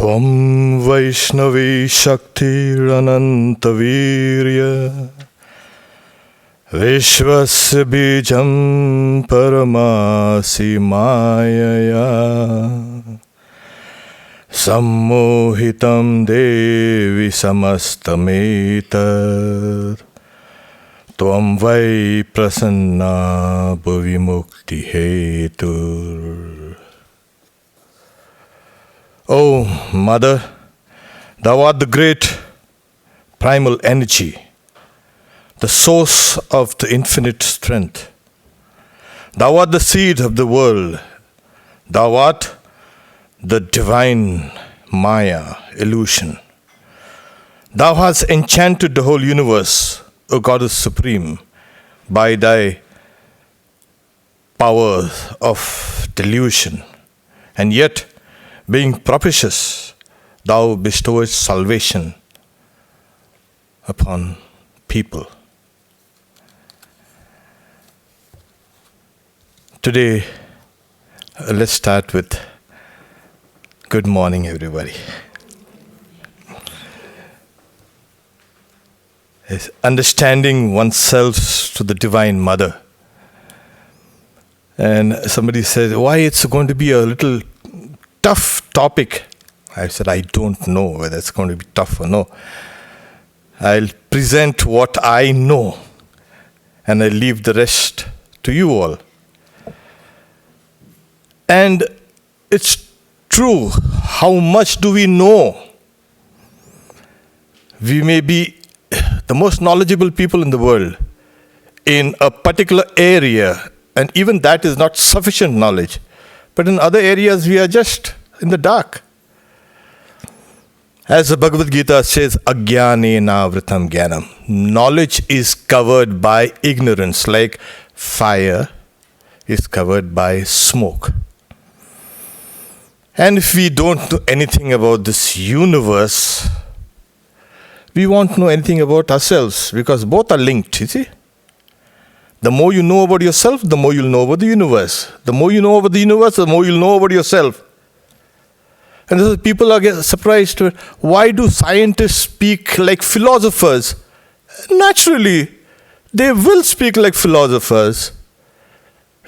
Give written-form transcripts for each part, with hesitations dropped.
Tvam Vaishnavi Shaktiranantavirya Vishvasya Bijam Paramasi Mayaya Sammohitam Devi Samastametad Tvam Vai Prasanna Bhuvimukti Hetur. O Mother, Thou art the great primal energy, the source of the infinite strength. Thou art the seed of the world. Thou art the divine Maya, illusion. Thou hast enchanted the whole universe, O Goddess Supreme, by Thy power of delusion. And yet, being propitious, Thou bestowest salvation upon people. Today, let's start with good morning, everybody. It's understanding oneself to the Divine Mother. And somebody said, why it's going to be a little tough topic? I said, I don't know whether it's going to be tough or no. I'll present what I know and I leave the rest to you all. And it's true, how much do we know? We may be the most knowledgeable people in the world in a particular area, and even that is not sufficient knowledge. But in other areas, we are just in the dark. As the Bhagavad Gita says, Ajnanena vritam jnanam. Knowledge is covered by ignorance, like fire is covered by smoke. And if we don't know anything about this universe, we won't know anything about ourselves, because both are linked, you see. The more you know about yourself, the more you'll know about the universe. The more you know about the universe, the more you'll know about yourself. And this is, people are surprised. Why do scientists speak like philosophers? Naturally, they will speak like philosophers,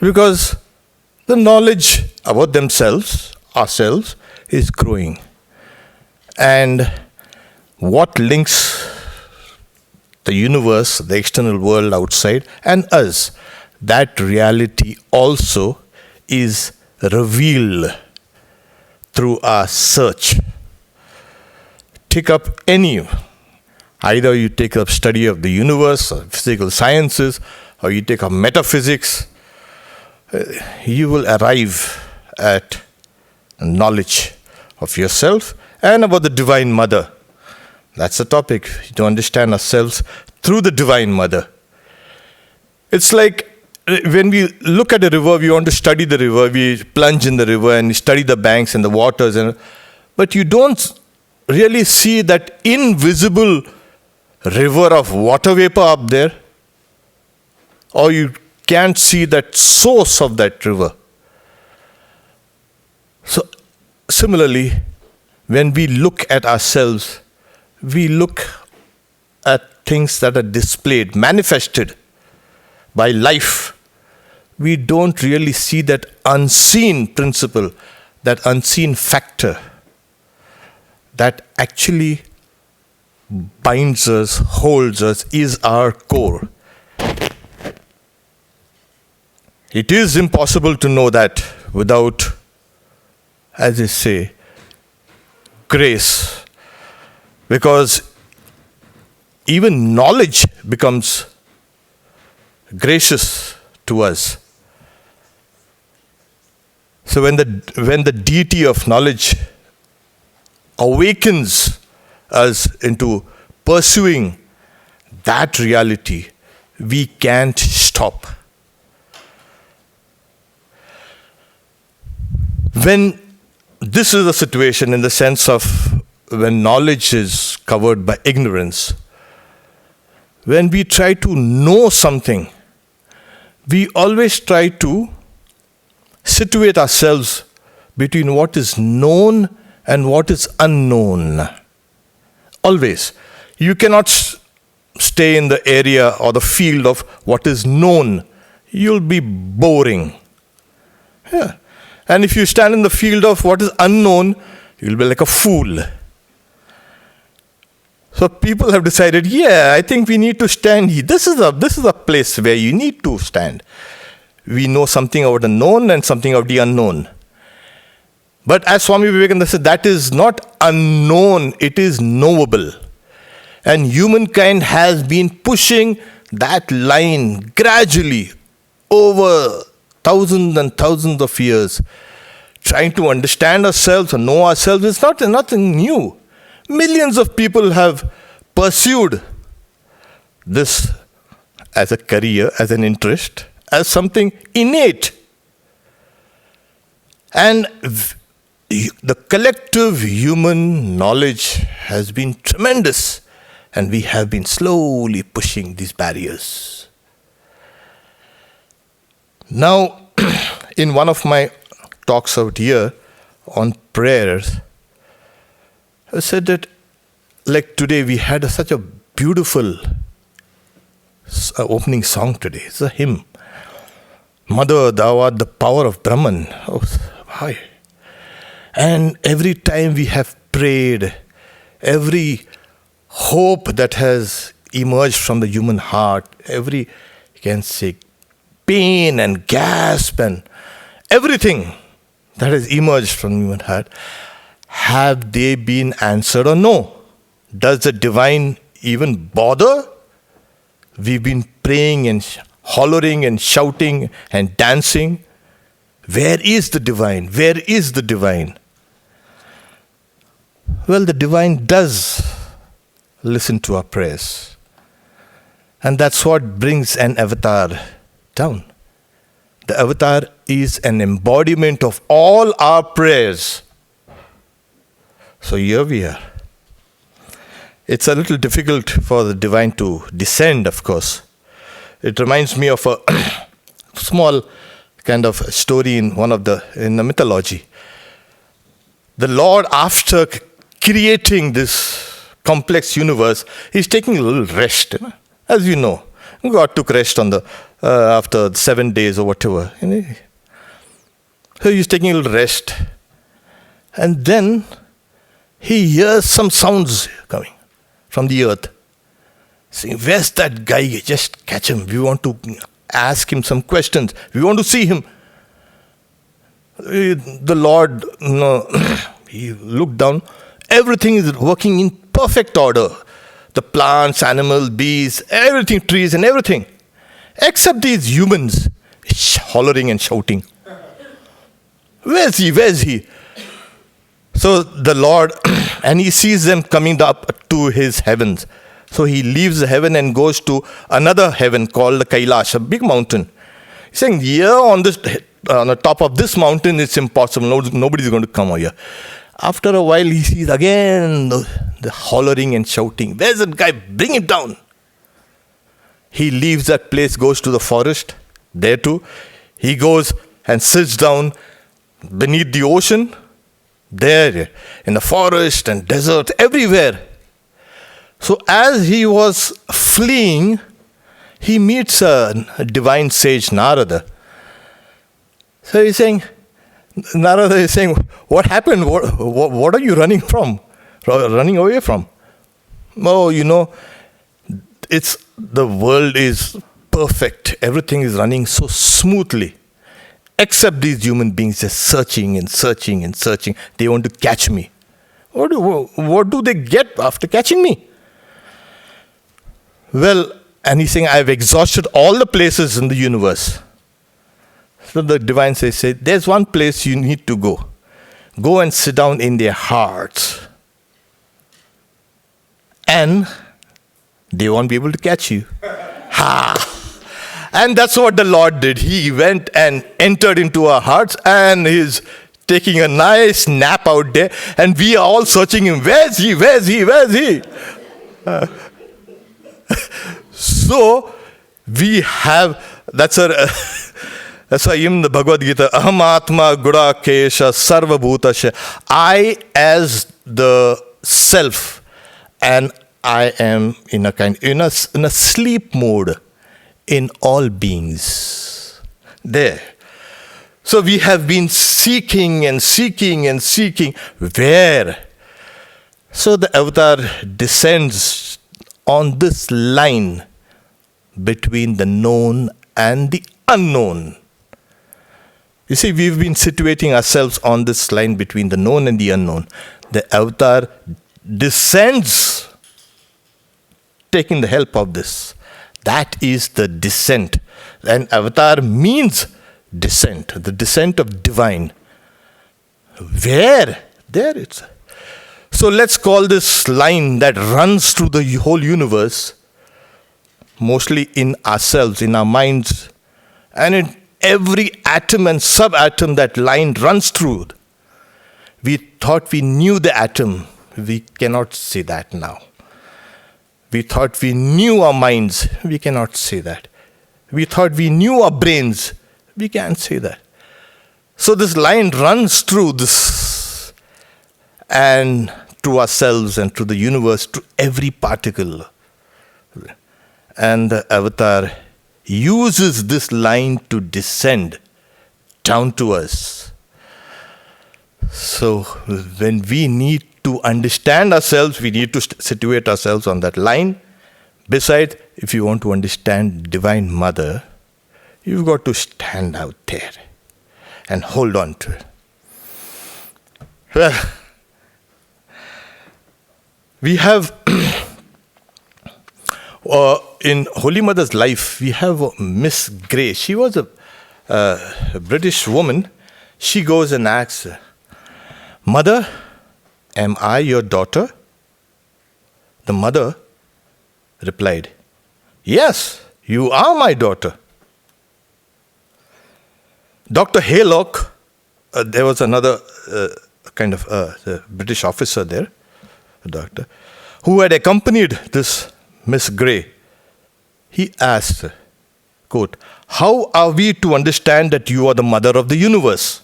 because the knowledge about themselves, ourselves, is growing. And what links the universe, the external world outside, and us, that reality also is revealed through our search. Take up any, either you take up study of the universe, or physical sciences, or you take up metaphysics, you will arrive at knowledge of yourself and about the Divine Mother. That's the topic, to understand ourselves through the Divine Mother. It's like when we look at a river, we want to study the river, we plunge in the river and we study the banks and the waters. But you don't really see that invisible river of water vapor up there, or you can't see that source of that river. So, similarly, when we look at ourselves, we look at things that are displayed, manifested by life. We don't really see that unseen principle, that unseen factor that actually binds us, holds us, is our core. It is impossible to know that without, as I say, grace. Because even knowledge becomes gracious to us. So when the deity of knowledge awakens us into pursuing that reality, we can't stop. When this is the situation in the sense of when knowledge is covered by ignorance, when we try to know something, we always try to situate ourselves between what is known and what is unknown. Always. You cannot stay in the area or the field of what is known. You'll be boring. Yeah. And if you stand in the field of what is unknown, you'll be like a fool. So people have decided, I think we need to stand here. This is a place where you need to stand. We know something about the known and something of the unknown. But as Swami Vivekananda said, that is not unknown, it is knowable. And humankind has been pushing that line gradually over thousands and thousands of years. Trying to understand ourselves and know ourselves is nothing new. Millions of people have pursued this as a career, as an interest, as something innate. And the collective human knowledge has been tremendous, and we have been slowly pushing these barriers. Now, in one of my talks out here on prayers, I said that, like today, we had such a beautiful opening song today. It's a hymn. Mother, thou art the power of Brahman. Oh, hi. And every time we have prayed, every hope that has emerged from the human heart, every, you can say, pain and gasp and everything that has emerged from the human heart, have they been answered or no? Does the divine even bother? We've been praying and hollering and shouting and dancing. Where is the divine? Where is the divine? Well, the divine does listen to our prayers. And that's what brings an avatar down. The avatar is an embodiment of all our prayers. So here we are. It's a little difficult for the divine to descend, of course. It reminds me of a small kind of story in the mythology. The Lord, after creating this complex universe, he's taking a little rest. As you know, God took rest on after 7 days or whatever. So he's taking a little rest, and then he hears some sounds coming from the earth. Saying, where's that guy? Just catch him. We want to ask him some questions. We want to see him. The Lord, he looked down. Everything is working in perfect order. The plants, animals, bees, everything, trees and everything. Except these humans hollering and shouting. Where's he? Where's he? So the Lord, and he sees them coming up to his heavens. So he leaves the heaven and goes to another heaven called the Kailash, a big mountain. He's saying, here on the top of this mountain, it's impossible. Nobody's going to come over here. After a while, he sees again the hollering and shouting. Where's that guy? Bring him down. He leaves that place, goes to the forest. There too, he goes and sits down beneath the ocean. There, in the forest and desert, everywhere. So as he was fleeing, he meets a divine sage, Narada. So he's saying, Narada is saying, what happened? What are you running from? Running away from? Oh, the world is perfect. Everything is running so smoothly. Except these human beings just searching and searching and searching. They want to catch me. What do they get after catching me? Well, and he's saying, I've exhausted all the places in the universe. So the divine says, there's one place you need to go. Go and sit down in their hearts. And they won't be able to catch you. Ha! And that's what the Lord did. He went and entered into our hearts, and he's taking a nice nap out there, and we are all searching him. Where's he? Where's he? Where's he? So we have, that's a That's why in the Bhagavad Gita, Aham Atma Gudakesha Sarva Bhutasya. I as the self, and I am in a sleep mode in all beings. There. So we have been seeking and seeking and seeking. Where? So the avatar descends on this line between the known and the unknown. You see, we've been situating ourselves on this line between the known and the unknown. The avatar descends, taking the help of this. That is the descent. And avatar means descent, the descent of divine. Where? There it's. So let's call this line that runs through the whole universe, mostly in ourselves, in our minds, and in every atom and subatom that line runs through. We thought we knew the atom. We cannot say that now. We thought we knew our minds. We cannot say that. We thought we knew our brains. We can't say that. So this line runs through this, and to ourselves and to the universe, to every particle. And the avatar uses this line to descend down to us. So when we need to understand ourselves, we need to situate ourselves on that line. Besides, if you want to understand Divine Mother, you've got to stand out there and hold on to it. Well, we have in Holy Mother's life, we have Miss Grey. She was a British woman. She goes and asks, Mother, am I your daughter? The mother replied, Yes, you are my daughter. Dr. Haylock, there was another British officer there, a doctor, who had accompanied this Miss Grey. He asked, quote, How are we to understand that you are the mother of the universe?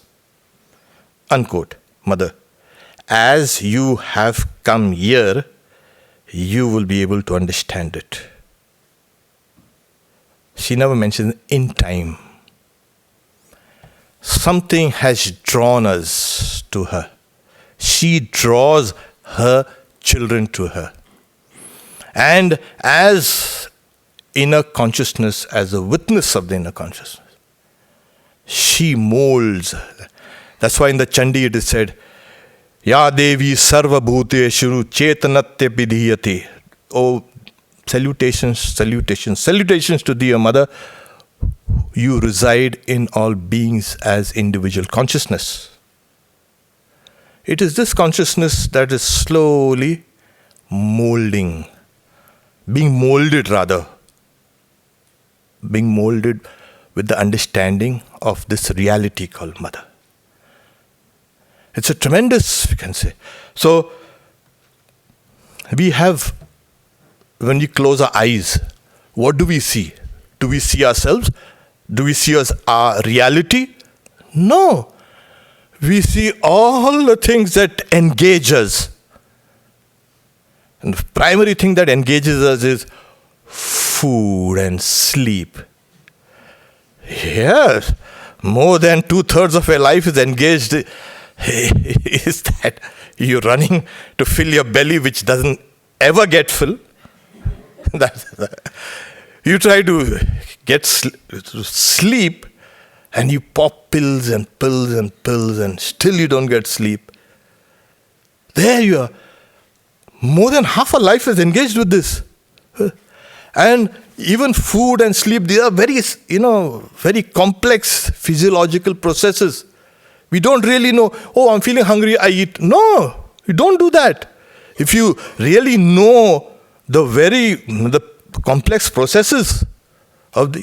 Unquote. Mother, as you have come here, you will be able to understand it. She never mentions in time. Something has drawn us to her. She draws her children to her. And as inner consciousness, as a witness of the inner consciousness, she molds. That's why in the Chandi it is said, Ya Devi Sarva Bhuteshu Chetanatya Pidhiyate. Oh, salutations, salutations, salutations to thee, O Mother. You reside in all beings as individual consciousness. It is this consciousness that is slowly being molded with the understanding of this reality called Mother. It's a tremendous, we can say. So, we have, when we close our eyes, what do we see? Do we see ourselves? Do we see as our reality? No. We see all the things that engage us. And the primary thing that engages us is food and sleep. Yes, more than 2/3 of your life is engaged. Is that you're running to fill your belly, which doesn't ever get full? You try to get to sleep, and you pop pills and pills and pills, and still you don't get sleep. There you are. More than half our life is engaged with this. And even food and sleep, they are very, very complex physiological processes. We don't really know, oh, I'm feeling hungry, I eat. No, you don't do that. If you really know the complex processes of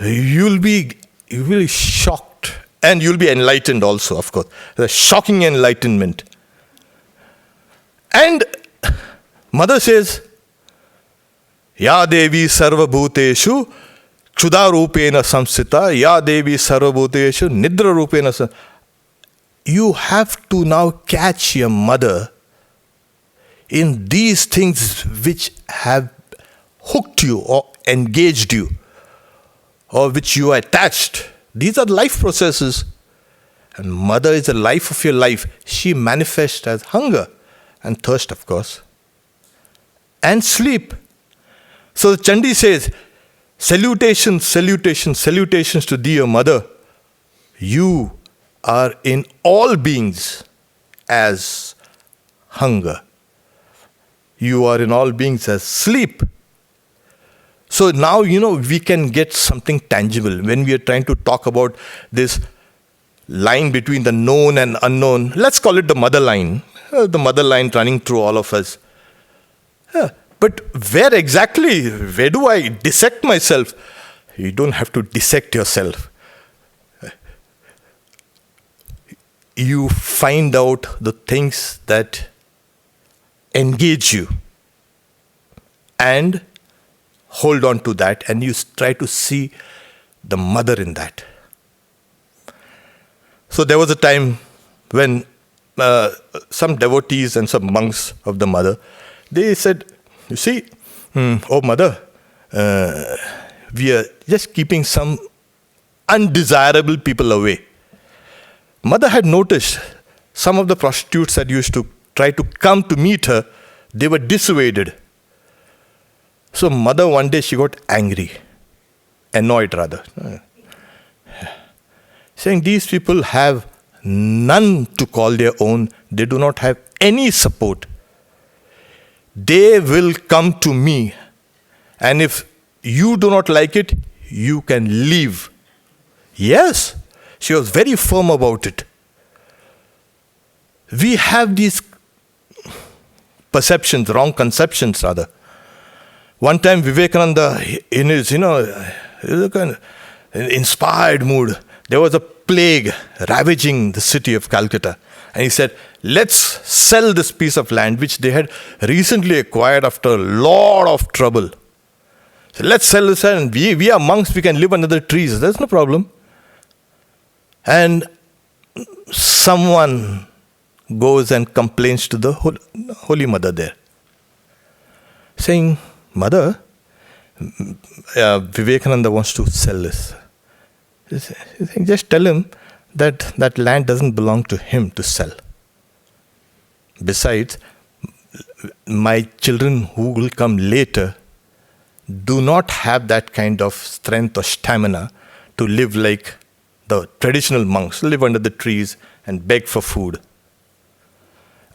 you'll be shocked, and you'll be enlightened also, of course. The shocking enlightenment. And Mother says, Ya Devi Sarva Bhuteshu Kshuda rupena samsita, ya devi sarvabhuteshu nidra rupena. You have to now catch your mother in these things which have hooked you or engaged you or which you are attached. These are life processes. And mother is the life of your life. She manifests as hunger and thirst, of course, and sleep. So the Chandi says, salutations, salutations, salutations to thee, O mother. You are in all beings as hunger. You are in all beings as sleep. So now, we can get something tangible when we are trying to talk about this line between the known and unknown. Let's call it the mother line. The mother line running through all of us. But where do I dissect myself? You don't have to dissect yourself. You find out the things that engage you and hold on to that, and you try to see the mother in that. So there was a time when some devotees and some monks of the mother, they said, you see, oh mother, we are just keeping some undesirable people away. Mother had noticed some of the prostitutes that used to try to come to meet her, they were dissuaded. So mother, one day she got angry, annoyed rather, saying these people have none to call their own. They do not have any support. They will come to me, and if you do not like it, you can leave. Yes, she was very firm about it. We have these perceptions, wrong conceptions rather. One time Vivekananda, in his, kind of inspired mood, there was a plague ravaging the city of Calcutta. And he said, let's sell this piece of land which they had recently acquired after a lot of trouble. So let's sell this land. We are monks, we can live under the trees. There's no problem. And someone goes and complains to the Holy Mother there, saying, Mother, Vivekananda wants to sell this. Just tell him that land doesn't belong to him to sell. Besides, my children who will come later do not have that kind of strength or stamina to live like the traditional monks, live under the trees and beg for food.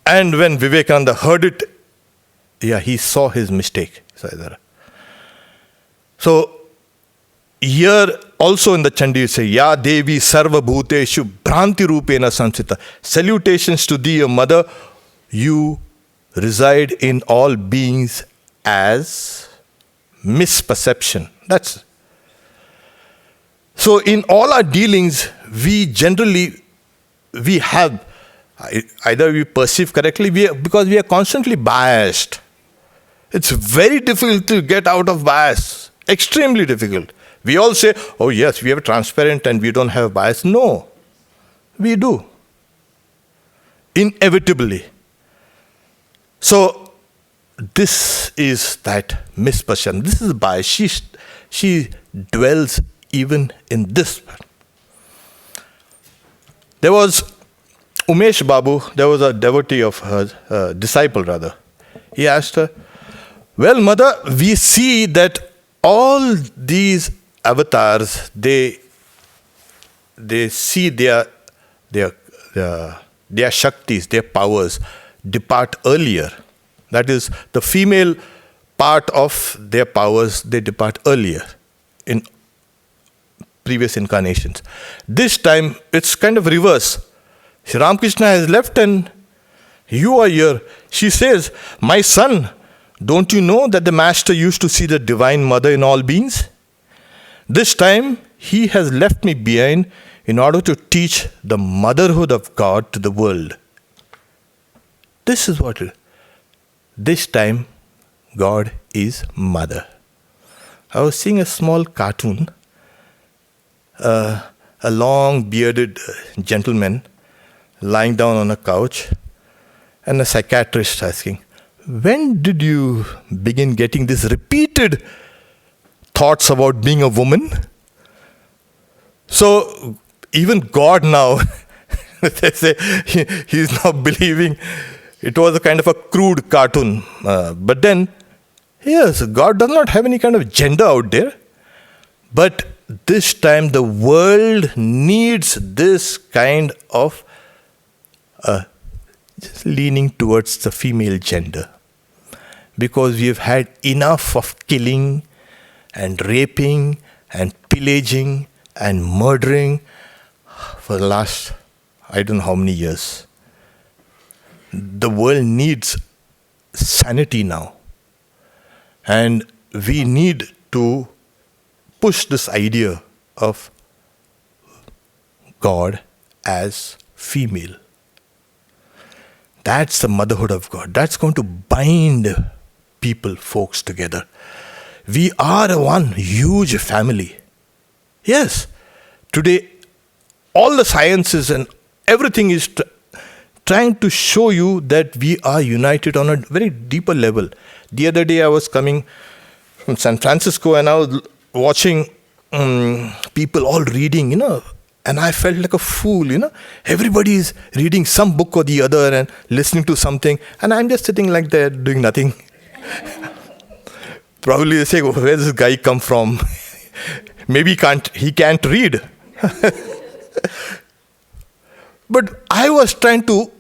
And when Vivekananda heard it, he saw his mistake. So, here also in the Chandi you say, Ya Devi Sarva Bhuteshu Bhranti Rupena Samsita. Salutations to thee, O mother. You reside in all beings as misperception. That's so in all our dealings, we have either we perceive correctly, because we are constantly biased. It's very difficult to get out of bias. Extremely difficult. We all say, oh yes, we are transparent and we don't have bias. No, we do. Inevitably. So, this is that misperception. This is bias. She dwells even in this. There was Umesh Babu, there was a devotee of her, disciple rather. He asked her, well, mother, we see that all these avatars, they see their shaktis, their powers depart earlier. That is, the female part of their powers, they depart earlier in previous incarnations. This time, it's kind of reverse. Sri Ramakrishna has left and you are here. She says, my son, don't you know that the master used to see the divine mother in all beings? This time, he has left me behind in order to teach the motherhood of God to the world. This is what it is. This time, God is mother. I was seeing a small cartoon, a long bearded gentleman lying down on a couch, and a psychiatrist asking, when did you begin getting these repeated thoughts about being a woman? So even God now, they say, he's now believing it was a kind of a crude cartoon. But then, yes, God does not have any kind of gender out there. But this time the world needs this kind of just leaning towards the female gender. Because we have had enough of killing and raping and pillaging and murdering for the last, I don't know how many years. The world needs sanity now. And we need to push this idea of God as female. That's the motherhood of God. That's going to bind people, folks together. We are one huge family. Yes, today all the sciences and everything is trying to show you that we are united on a very deeper level. The other day I was coming from San Francisco and I was watching people all reading, and I felt like a fool, Everybody is reading some book or the other and listening to something, and I'm just sitting like that doing nothing. Probably they say, where does this guy come from? Maybe he can't read. But I was trying to,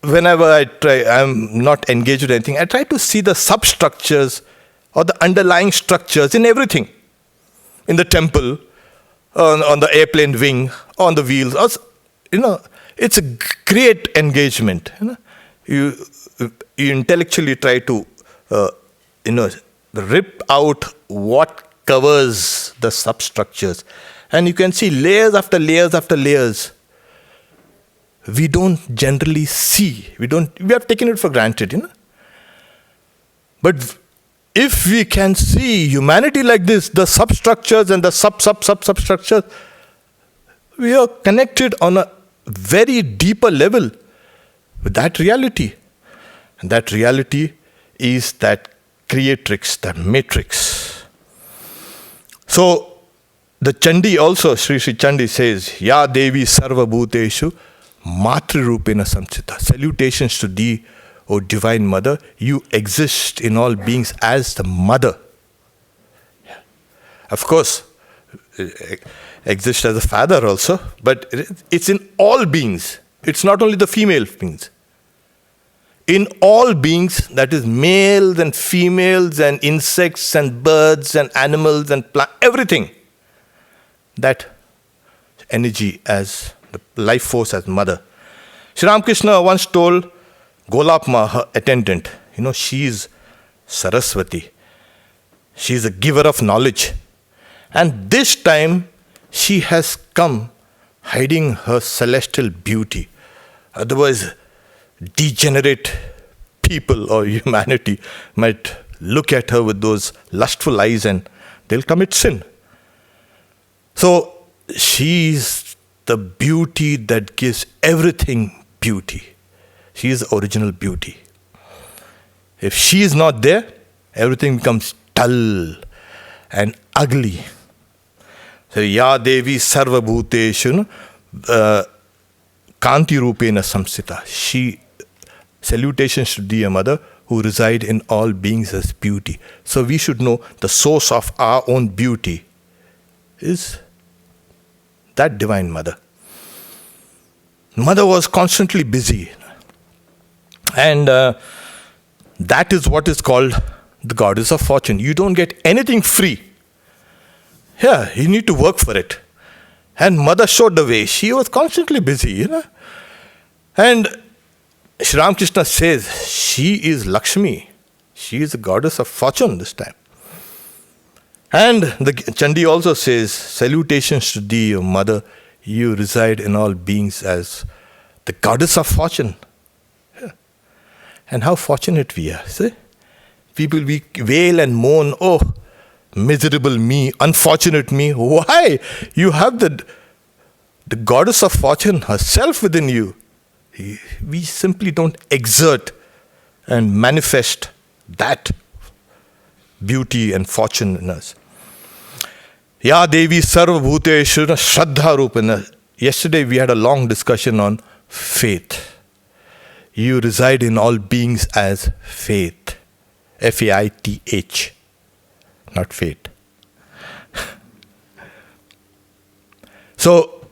whenever I'm not engaged with anything, I try to see the substructures or the underlying structures in everything. In the temple, on the airplane wing, on the wheels. It's a great engagement. You intellectually try to, rip out what covers the substructures. And you can see layers after layers after layers. We don't generally see. We have taken it for granted, But if we can see humanity like this, the substructures and the substructures, we are connected on a very deeper level with that reality. And that reality is that creatrix, that matrix. So, the Chandi also, Sri Chandi says, Ya Devi Sarva Bhuteshu Matrurupena Samsita. Salutations to thee, O Divine Mother. You exist in all beings as the Mother. Yeah. Of course, exist as a father also, but it's in all beings. It's not only the female beings. In all beings, that is males and females and insects and birds and animals and plants, everything. That energy as the life force as mother. Sri Ramakrishna once told Golapma, her attendant, she is Saraswati. She is a giver of knowledge. And this time, she has come hiding her celestial beauty. Otherwise, degenerate people or humanity might look at her with those lustful eyes and they'll commit sin. So, she is the beauty that gives everything beauty. She is original beauty. If she is not there, everything becomes dull and ugly. So, Ya Devi Sarva Bhuteshu Kanti Rupena Samsita. Salutations to thee, Mother, who reside in all beings as beauty. So we should know the source of our own beauty is that Divine Mother. Mother was constantly busy. And that is what is called the goddess of fortune. You don't get anything free. Yeah, you need to work for it. And Mother showed the way. She was constantly busy, And Sri Ramakrishna says, she is Lakshmi. She is the goddess of fortune this time. And the Chandi also says, salutations to thee, O Mother. You reside in all beings as the goddess of fortune. Yeah. And how fortunate we are, see? People, we wail and moan, oh, miserable me, unfortunate me. Why? You have the goddess of fortune herself within you. We simply don't exert and manifest that beauty and fortune in us. Ya Devi Sarva Bhuteshu Shraddha Rupana. Yesterday we had a long discussion on faith. You reside in all beings as faith. Faith. Not fate. So,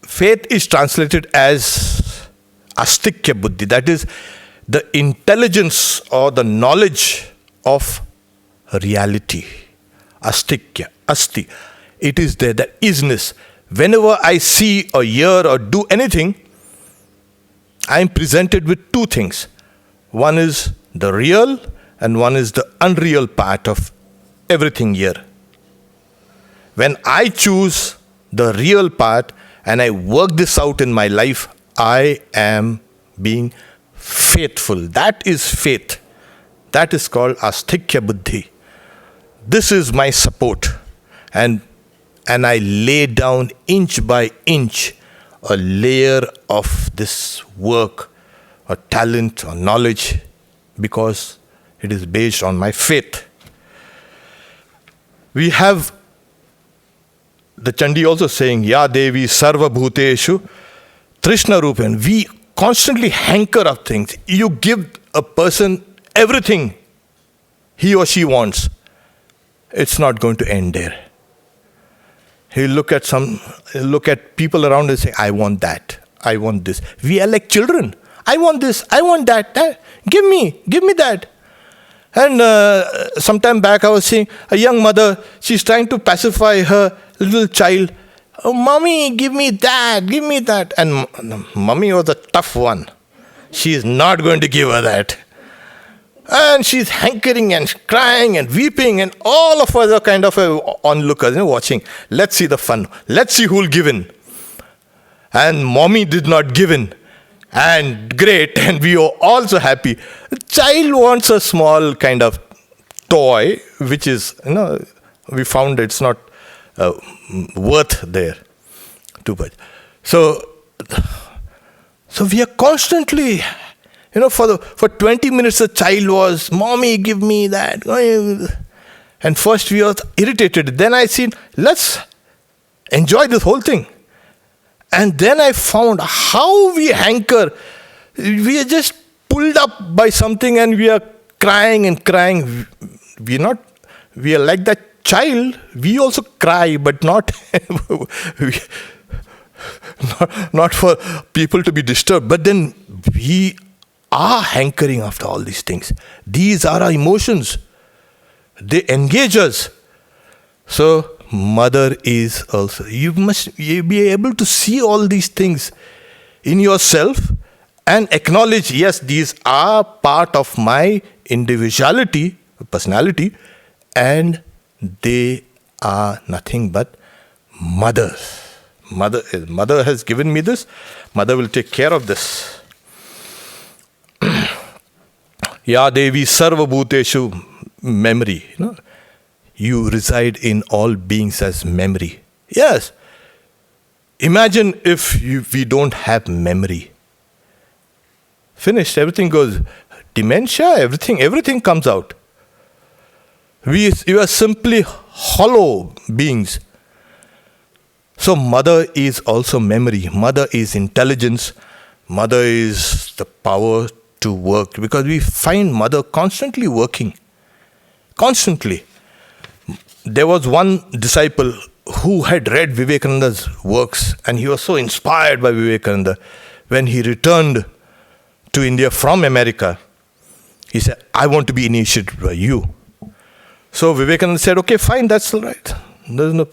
faith is translated as astikya buddhi. That is the intelligence or the knowledge of reality. Astikya, asti. It is there, that isness. Whenever I see or hear or do anything, I am presented with two things. One is the real and one is the unreal part of everything here. When I choose the real part and I work this out in my life, I am being faithful. That is faith. That is called astikya buddhi. This is my support. And I lay down inch by inch a layer of this work or talent or knowledge because it is based on my faith. We have the Chandi also saying, Ya Devi Sarva Bhuteshu Trishna Rupan. We constantly hanker of things. You give a person everything he or she wants. It's not going to end there. He'll look at people around and say, I want that. I want this. We are like children. I want this. I want that. Give me that. And some time back I was seeing a young mother, she's trying to pacify her little child. Oh, mommy, give me that, give me that. And mommy was a tough one. She is not going to give her that. And she's hankering and crying and weeping, and all of us are kind of onlookers, watching. Let's see the fun. Let's see who'll give in. And mommy did not give in. And great, and we are also happy. The child wants a small kind of toy, which is, we found it's not worth there too much. So we are constantly, for 20 minutes the child was, mommy, give me that. And first we were irritated. Then I said, let's enjoy this whole thing. And then I found how we hanker. We are just pulled up by something and we are crying and crying. We are like that child. We also cry, but not for people to be disturbed. But then we are hankering after all these things. These are our emotions. They engage us. So mother is also, you must be able to see all these things in yourself and acknowledge, yes, these are part of my individuality, personality, and they are nothing but mothers. Mother has given me this. Mother will take care of this. Ya Devi Sarva Bhuteshu, memory. You reside in all beings as memory. Yes. Imagine if we don't have memory. Finished. Everything goes. Dementia, everything comes out. You are simply hollow beings. So mother is also memory. Mother is intelligence. Mother is the power to work. Because we find mother constantly working. Constantly. There was one disciple who had read Vivekananda's works, and he was so inspired by Vivekananda. When he returned to India from America, he said, I want to be initiated by you. So Vivekananda said, okay, fine, that's all right. There's no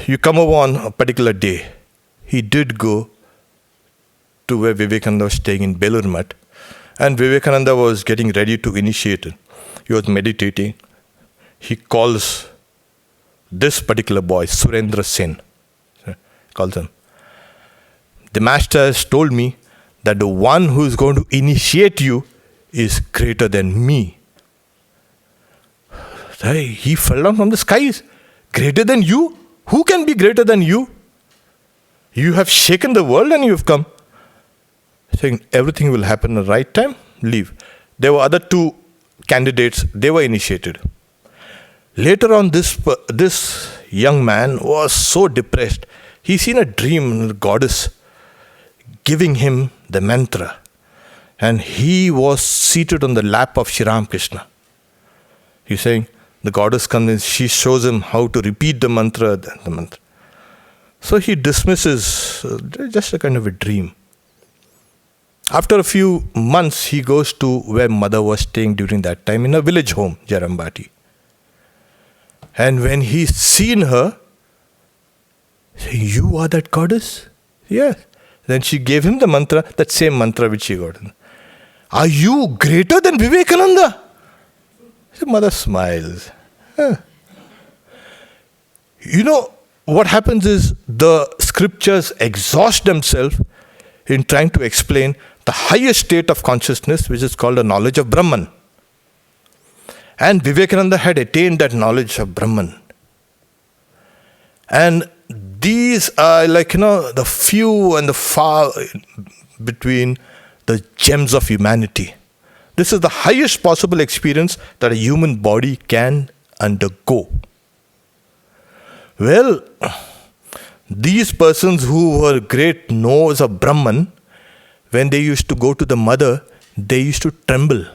you come over on a particular day. He did go to where Vivekananda was staying in Belur Math, and Vivekananda was getting ready to initiate. He was meditating. He calls this particular boy, Surendra Sen, calls him. The master has told me that the one who is going to initiate you is greater than me. Hey, he fell down from the skies. Greater than you? Who can be greater than you? You have shaken the world and you have come. Saying everything will happen at the right time, leave. There were other two candidates, they were initiated. Later on, this young man was so depressed. He seen a dream, the goddess giving him the mantra. And he was seated on the lap of Shri Ram Krishna. He's saying, the goddess comes in, she shows him how to repeat the mantra. So he dismisses, just a kind of a dream. After a few months, he goes to where mother was staying during that time in a village home, Jarambati. And when he's seen her, saying, you are that goddess? Yes. Then she gave him the mantra, that same mantra which she got. Are you greater than Vivekananda? The mother smiles. You know, what happens is the scriptures exhaust themselves in trying to explain the highest state of consciousness, which is called the knowledge of Brahman. And Vivekananda had attained that knowledge of Brahman. And these are the few and the far between the gems of humanity. This is the highest possible experience that a human body can undergo. Well, these persons who were great knowers of Brahman, when they used to go to the mother, they used to tremble.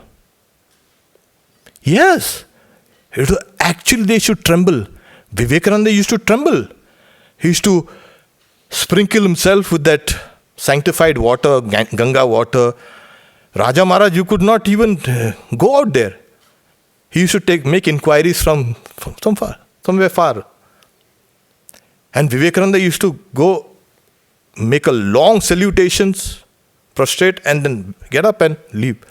Yes, actually they should tremble. Vivekananda used to tremble. He used to sprinkle himself with that sanctified water, Ganga water. Raja Maharaj, you could not even go out there. He used to make inquiries from somewhere far. And Vivekananda used to go make a long salutations, prostrate, and then get up and leave.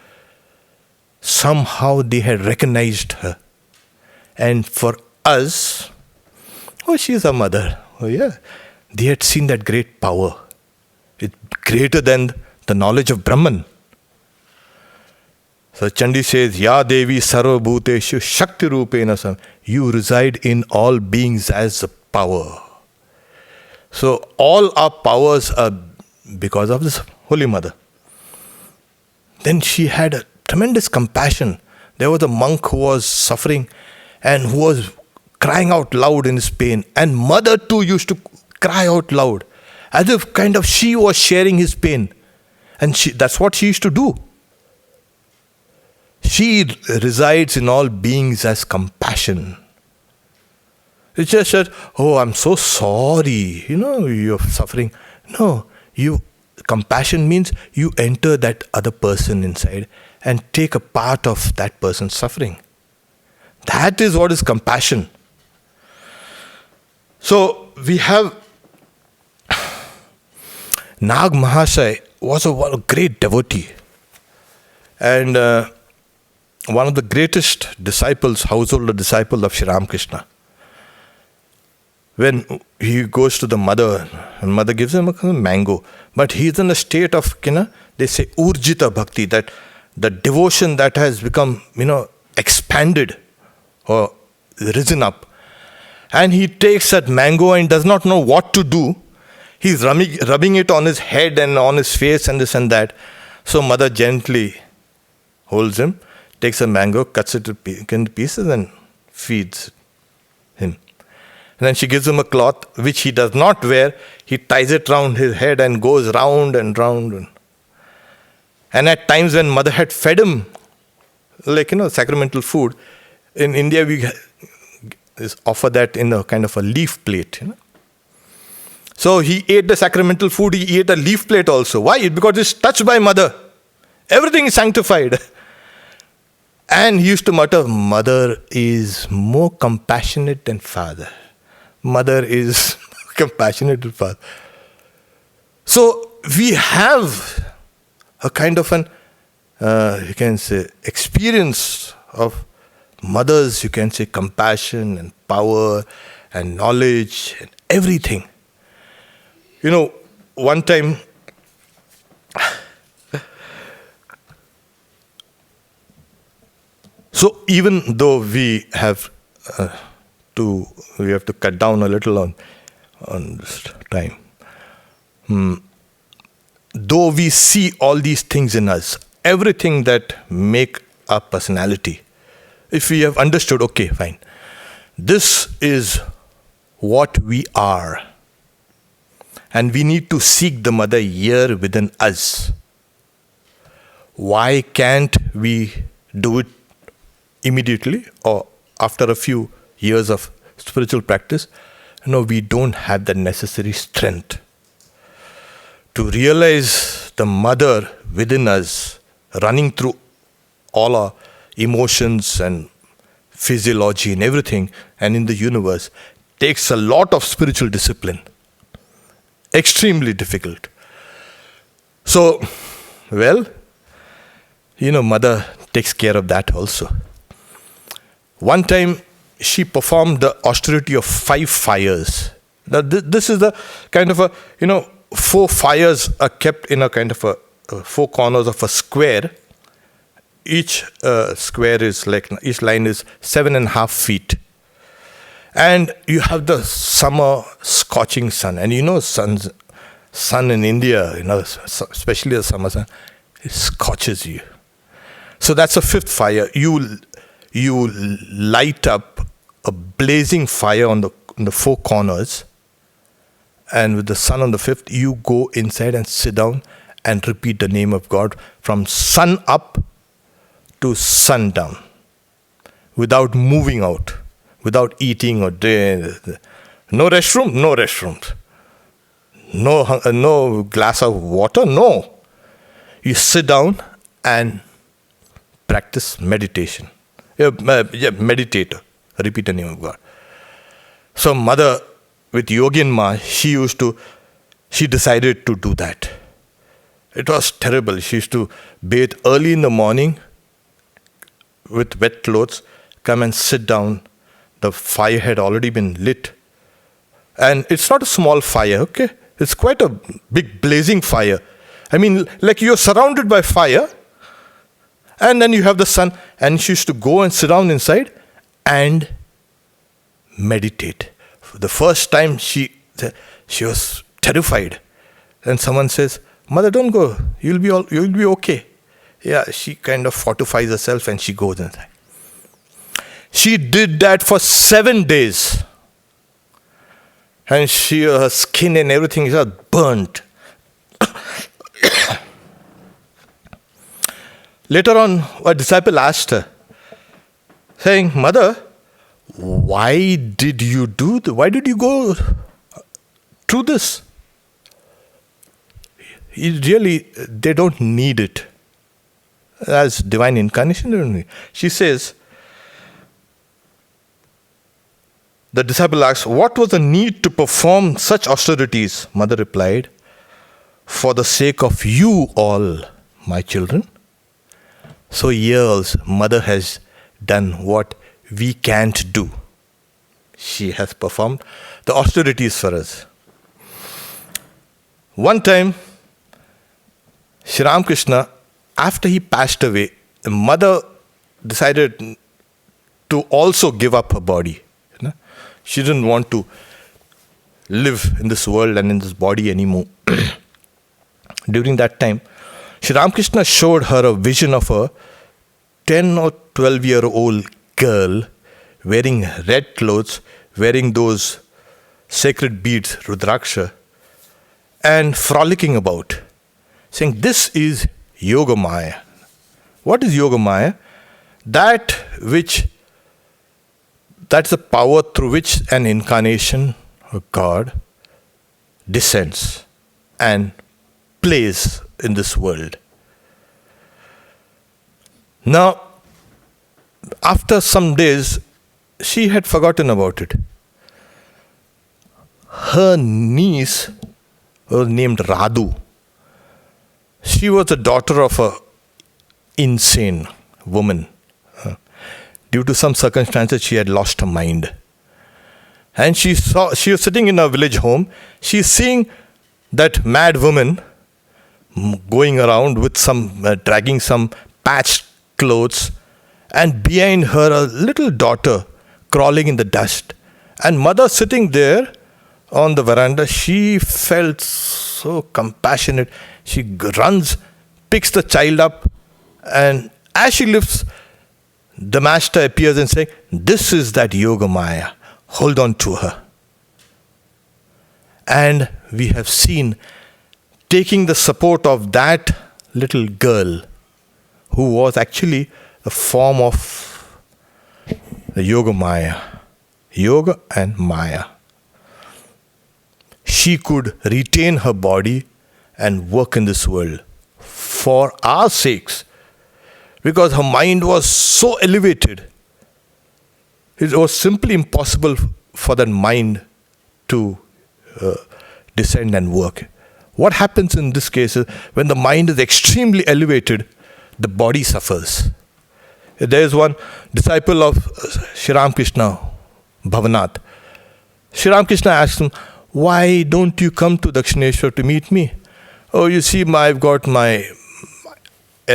Somehow they had recognized her. And for us, she is our mother. Oh yeah. They had seen that great power. It's greater than the knowledge of Brahman. So Chandi says, Ya Devi Sarva Bhuteshu Shakti Rupena Sam. You reside in all beings as a power. So all our powers are because of this Holy Mother. Then she had a tremendous compassion. There was a monk who was suffering and who was crying out loud in his pain. And mother too used to cry out loud, as if kind of she was sharing his pain. And that's what she used to do. She resides in all beings as compassion. It's just that, oh, I'm so sorry, you're suffering. No, compassion means you enter that other person inside and take a part of that person's suffering. That is what is compassion. So we have Nag Mahasaya was a great devotee. And one of the greatest disciples, householder disciple of Sri Ramakrishna. When he goes to the mother, and mother gives him a mango, but he's in a state of, they say urjita bhakti, that the devotion that has become, expanded or risen up. And he takes that mango and does not know what to do. He's rubbing it on his head and on his face and this and that. So mother gently holds him, takes a mango, cuts it into pieces and feeds him. And then she gives him a cloth which he does not wear. He ties it round his head and goes round and round. And at times when mother had fed him, sacramental food, in India we offer that in a kind of a leaf plate. So he ate the sacramental food, he ate a leaf plate also. Why? Because it's touched by mother. Everything is sanctified. And he used to mutter, mother is more compassionate than father. Mother is compassionate than father. So we have a kind of an, you can say, experience of mother's, you can say, compassion and power and knowledge and everything. One time, so even though we have we have to cut down a little on this time. Though we see all these things in us, everything that make our personality, if we have understood, okay, fine, this is what we are, and we need to seek the mother here within us. Why can't we do it immediately or after a few years of spiritual practice? No, we don't have the necessary strength to realize the mother within us running through all our emotions and physiology and everything and in the universe takes a lot of spiritual discipline. Extremely difficult. So, well, mother takes care of that also. One time, she performed the austerity of 5 fires. Now, this is the kind of 4 fires are kept in a kind of 4 corners of a square. Each square is each line is 7.5 feet. And you have the summer scorching sun. And sun in India, especially the summer sun, it scorches you. So that's a 5th fire. You light up a blazing fire on the 4 corners, and with the sun on the 5th, you go inside and sit down and repeat the name of God from sun up to sundown, without moving out, without eating or doing. No restrooms, no glass of water, no. You sit down and practice meditation. Meditate, repeat the name of God. So mother with Yogin Ma, she decided to do that. It was terrible. She used to bathe early in the morning with wet clothes, come and sit down. The fire had already been lit. And it's not a small fire, okay? It's quite a big blazing fire. I mean, like you're surrounded by fire, and then you have the sun, and she used to go and sit down inside and meditate. For the first time, she was terrified. And someone says, "Mother, don't go. You'll be okay." Yeah, she kind of fortifies herself and she goes inside. She did that for 7 days. And her skin and everything is burnt. Later on, a disciple asked her, saying, "Mother, why did you why did you go through this? They don't need it. As divine incarnation, they don't need it." She says, the disciple asks, "What was the need to perform such austerities?" Mother replied, "For the sake of you all, my children." So here also, mother has done what we can't do. She has performed the austerities for us. One time, Sri Ramakrishna, after he passed away, the mother decided to also give up her body. She didn't want to live in this world and in this body anymore. During that time, Sri Ramakrishna showed her a vision of a 10 or 12-year-old girl wearing red clothes, wearing those sacred beads, Rudraksha, and frolicking about, saying, "This is Yoga Maya." What is Yoga Maya? That's the power through which an incarnation of God descends and plays in this world. Now, after some days, she had forgotten about it. Her niece was named Radhu. She was the daughter of an insane woman. Due to some circumstances, she had lost her mind. And she was sitting in her village home. She's seeing that mad woman going around with dragging some patched clothes, and behind her a little daughter crawling in the dust. And mother sitting there on the veranda, she felt so compassionate. She runs, picks the child up, and as she lifts, the master appears and saying, "This is that Yoga Maya. Hold on to her." And we have seen, taking the support of that little girl, who was actually the form of the Yoga Maya, Yoga and Maya. She could retain her body and work in this world for our sakes, because her mind was so elevated. It was simply impossible for that mind to descend and work. What happens in this case is, when the mind is extremely elevated, the body suffers. There is one disciple of Sri Ramakrishna, Bhavanath. Sri Ramakrishna asked him, "Why don't you come to Dakshineshwar to meet me?" "Oh, you see, I've got my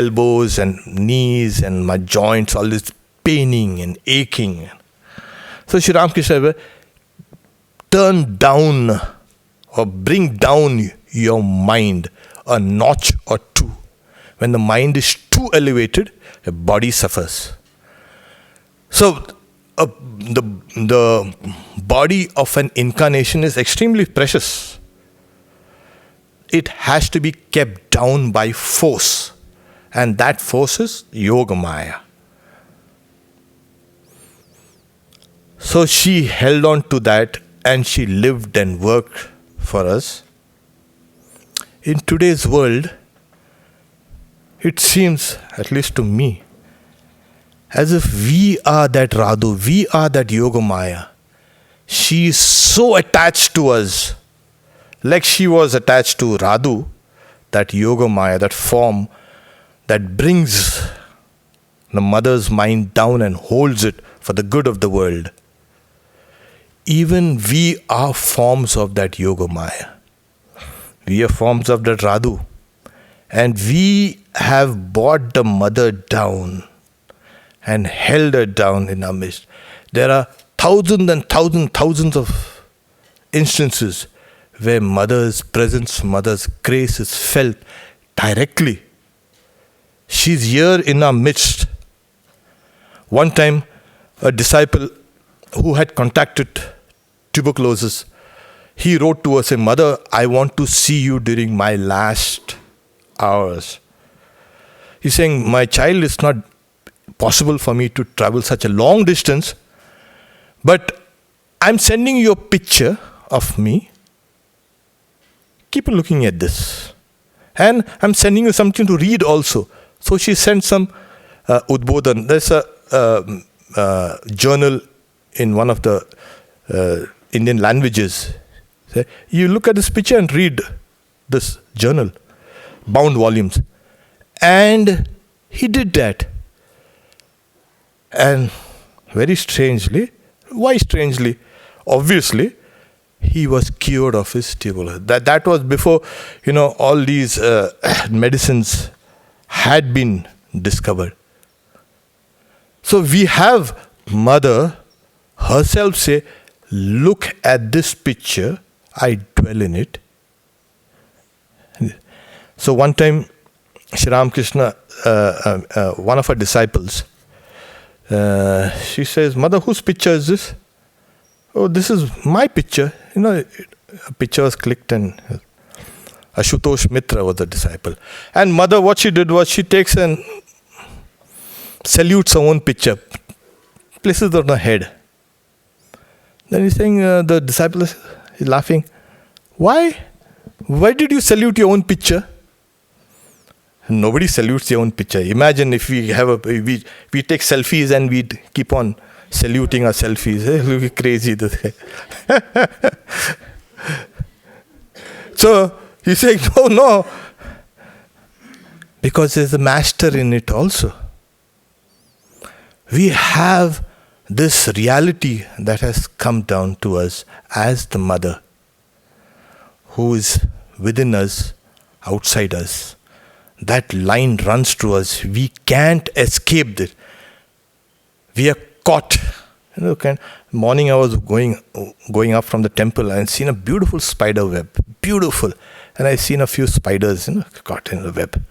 elbows and knees and my joints, all this paining and aching." So Sri Ramakrishna said, "Turn down or bring down your mind a notch or two. When the mind is too elevated, the body suffers." So the body of an incarnation is extremely precious. It has to be kept down by force, and that force is Yoga Maya. So she held on to that, and she lived and worked for us. In today's world, it seems, at least to me, as if we are that Radhu, we are that Yoga Maya. She is so attached to us, like she was attached to Radhu, that Yoga Maya, that form that brings the mother's mind down and holds it for the good of the world. Even we are forms of that Yoga Maya. We are forms of that Radhu. And we have brought the mother down and held her down in our midst. There are thousands and thousands of instances where mother's presence, mother's grace is felt directly. She's here in our midst. One time, a disciple who had contracted tuberculosis, he wrote to us saying, "Mother, I want to see you during my last hours." He's saying, "My child, it's not possible for me to travel such a long distance, but I'm sending you a picture of me. Keep looking at this. And I'm sending you something to read also." So she sent some Udbodhan. There's a journal in one of the Indian languages. You look at this picture and read this journal, bound volumes. And he did that. And very strangely, why strangely? Obviously, he was cured of his tuberculosis. That was before, all these medicines had been discovered. So we have mother herself say, "Look at this picture, I dwell in it." So one time, Sri Ramakrishna, one of her disciples, she says, "Mother, whose picture is this?" "Oh, this is my picture." A picture was clicked, and Ashutosh Mitra was the disciple. And mother, what she did was, she takes and salutes her own picture, places it on her head. Then he's saying, the disciple is laughing. Why? Why did you salute your own picture? Nobody salutes their own picture. Imagine if we take selfies and we keep on saluting our selfies. It will be crazy. So he's saying, no. Because there's a master in it also. We have this reality that has come down to us as the mother, who is within us, outside us. That line runs through us. We can't escape it. We are caught Morning I was going up from the temple and seen a beautiful spider web. Beautiful. And I seen a few spiders, caught in the web.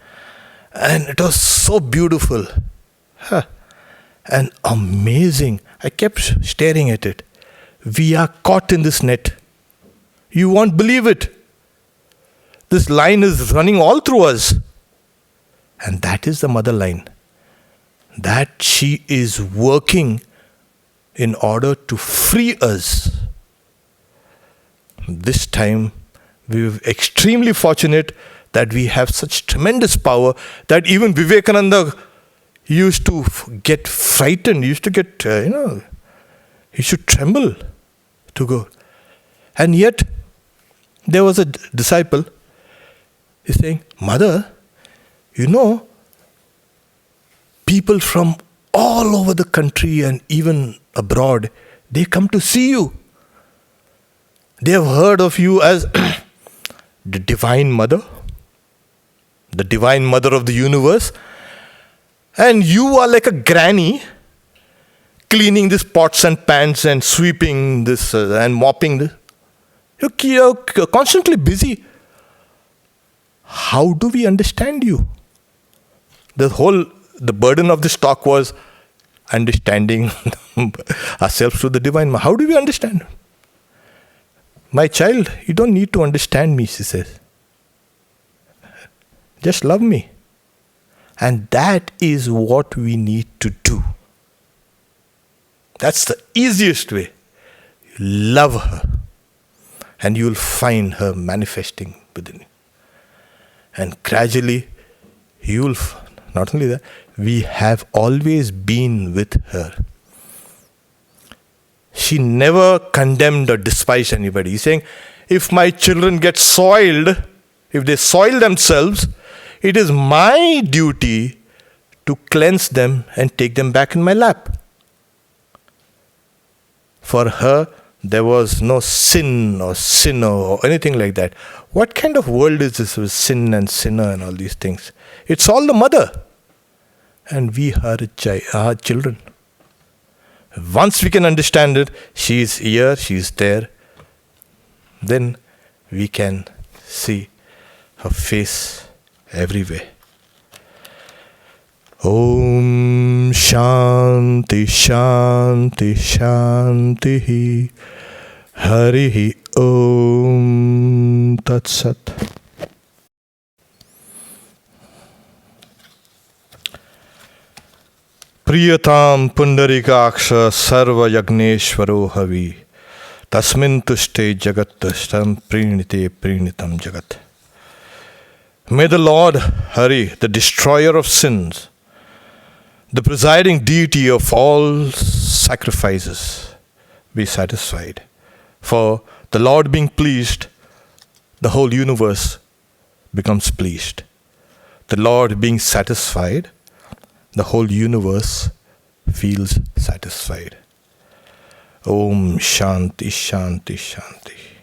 And it was so beautiful. And amazing. I kept staring at it. We are caught in this net. You won't believe it. This line is running all through us. And that is the mother line. That she is working in order to free us. This time, we were extremely fortunate that we have such tremendous power that even Vivekananda used to get frightened, used to get, he should tremble to go. And yet, there was a disciple, he's saying, Mother, people from all over the country and even abroad, they come to see you. They have heard of you as the Divine Mother of the universe. And you are like a granny cleaning these pots and pans and sweeping this and mopping this. You're constantly busy. How do we understand you? The burden of this talk was understanding ourselves through the Divine Mother. How do we understand? My child, you don't need to understand me, she says. Just love me. And that is what we need to do. That's the easiest way. Love her. And you will find her manifesting within you. And gradually, you will, not only that, we have always been with her. She never condemned or despised anybody. He's saying, if my children get soiled, if they soil themselves, it is my duty to cleanse them and take them back in my lap. For her, there was no sin or sinner or anything like that. What kind of world is this with sin and sinner and all these things? It's all the mother. And we are her children. Once we can understand it, she is here, she is there, then we can see her face everywhere. Om Shanti Shanti Shanti Harihi Om Tat Sat. Priyatam Pundarikaksha Sarva Yagneshwaro Havi Tasmin Tushte Jagat Tushtam Prinite Prinitam Jagat. May the Lord Hari, the destroyer of sins, the presiding deity of all sacrifices, be satisfied. For the Lord being pleased, the whole universe becomes pleased. The Lord being satisfied, the whole universe feels satisfied. Om Shanti Shanti Shanti.